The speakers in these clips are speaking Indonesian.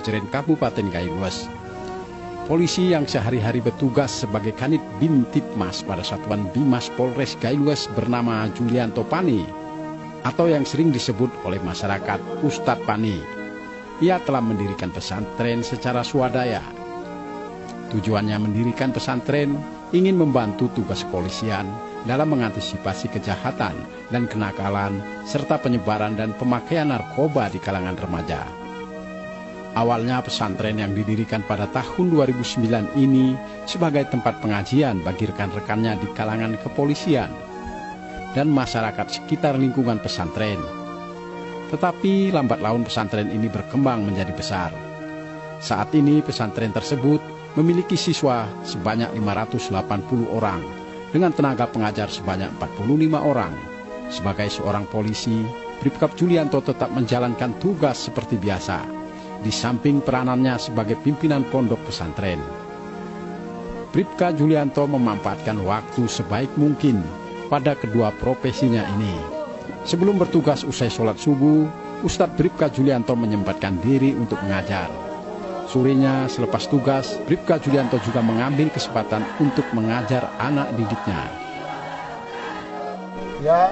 Kejeren Kabupaten Gaylues. Polisi yang sehari-hari bertugas sebagai Kanit Bintipmas pada Satuan Bimas Polres Gaylues bernama Julianto Pani, atau yang sering disebut oleh masyarakat Ustadz Pani. Ia telah mendirikan pesantren secara swadaya. Tujuannya mendirikan pesantren ingin membantu tugas kepolisian dalam mengantisipasi kejahatan dan kenakalan serta penyebaran dan pemakaian narkoba di kalangan remaja. Awalnya pesantren yang didirikan pada tahun 2009 ini sebagai tempat pengajian bagi rekan-rekannya di kalangan kepolisian dan masyarakat sekitar lingkungan pesantren. Tetapi lambat laun pesantren ini berkembang menjadi besar. Saat ini pesantren tersebut memiliki siswa sebanyak 580 orang dengan tenaga pengajar sebanyak 45 orang. Sebagai seorang polisi, Bribka Julianto tetap menjalankan tugas seperti biasa, di samping peranannya sebagai pimpinan pondok pesantren. Bribka Julianto memanfaatkan waktu sebaik mungkin pada kedua profesinya ini. Sebelum bertugas usai sholat subuh, Ustadz Bribka Julianto menyempatkan diri untuk mengajar. Sorenya selepas tugas, Bribka Julianto juga mengambil kesempatan untuk mengajar anak didiknya. Ya,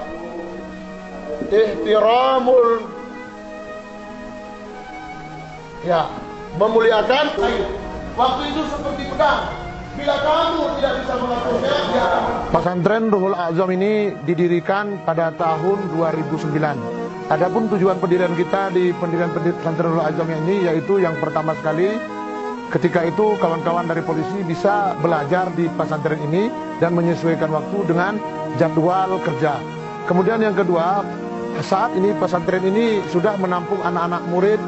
ihtiramul, ya, memuliakan. Waktu itu seperti pedang. Bila kamu tidak bisa melakukannya, ya. Pesantren Ruhul A'zam ini didirikan pada tahun 2009. Adapun tujuan pendirian kita di pendirian pesantren Ruhul A'zam ini yaitu yang pertama sekali, ketika itu kawan-kawan dari polisi bisa belajar di pesantren ini dan menyesuaikan waktu dengan jadwal kerja. Kemudian yang kedua, saat ini pesantren ini sudah menampung anak-anak murid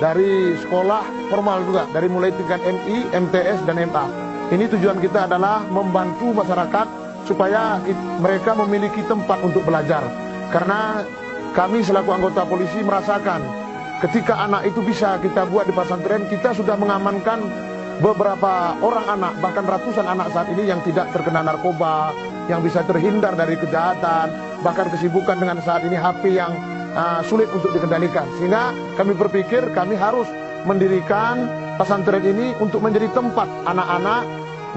dari sekolah formal juga, dari mulai tingkat MI, MTS, dan MA. Ini tujuan kita adalah membantu masyarakat supaya mereka memiliki tempat untuk belajar. Karena kami selaku anggota polisi merasakan ketika anak itu bisa kita buat di pesantren, kita sudah mengamankan beberapa orang anak, bahkan ratusan anak saat ini yang tidak terkena narkoba, yang bisa terhindar dari kejahatan, bahkan kesibukan dengan saat ini HP yang sulit untuk dikendalikan. Sehingga kami berpikir kami harus mendirikan pesantren ini untuk menjadi tempat anak-anak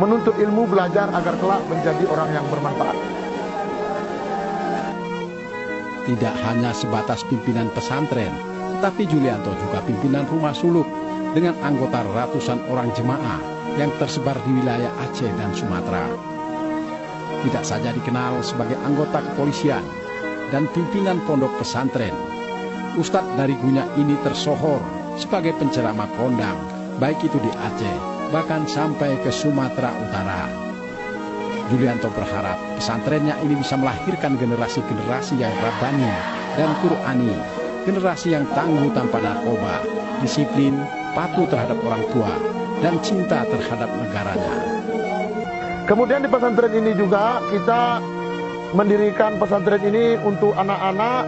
menuntut ilmu, belajar agar kelak menjadi orang yang bermanfaat. Tidak hanya sebatas pimpinan pesantren, tetapi Julianto juga pimpinan rumah suluk dengan anggota ratusan orang jemaah yang tersebar di wilayah Aceh dan Sumatera. Tidak saja dikenal sebagai anggota kepolisian dan pimpinan pondok pesantren, Ustadz dari Gunya ini tersohor sebagai penceramah kondang, baik itu di Aceh, bahkan sampai ke Sumatera Utara. Julianto berharap pesantrennya ini bisa melahirkan generasi-generasi yang rabbani dan Qur'ani, generasi yang tangguh tanpa narkoba, disiplin, patuh terhadap orang tua, dan cinta terhadap negaranya. Kemudian di pesantren ini juga kita mendirikan pesantren ini untuk anak-anak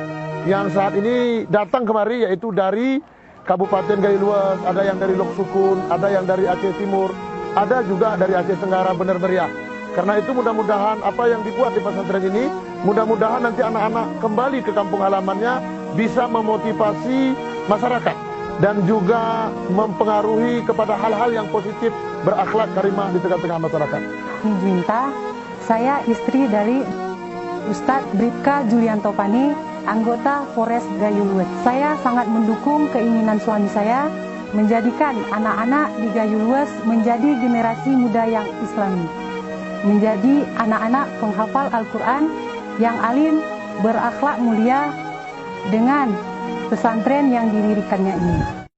yang saat ini datang kemari, yaitu dari Kabupaten Gaylues, ada yang dari Lok Sukun, ada yang dari Aceh Timur, ada juga dari Aceh Tenggara Bener Meriah. Karena itu mudah-mudahan apa yang dibuat di pesantren ini, mudah-mudahan nanti anak-anak kembali ke kampung halamannya bisa memotivasi masyarakat dan juga mempengaruhi kepada hal-hal yang positif, berakhlak karimah di tengah-tengah masyarakat. Minta, saya istri dari Ustadz Bribka Julianto Pani, anggota Polres Gaylues. Saya sangat mendukung keinginan suami saya menjadikan anak-anak di Gaylues menjadi generasi muda yang Islami, menjadi anak-anak penghafal Al-Quran yang alim, berakhlak mulia dengan pesantren yang didirikannya ini.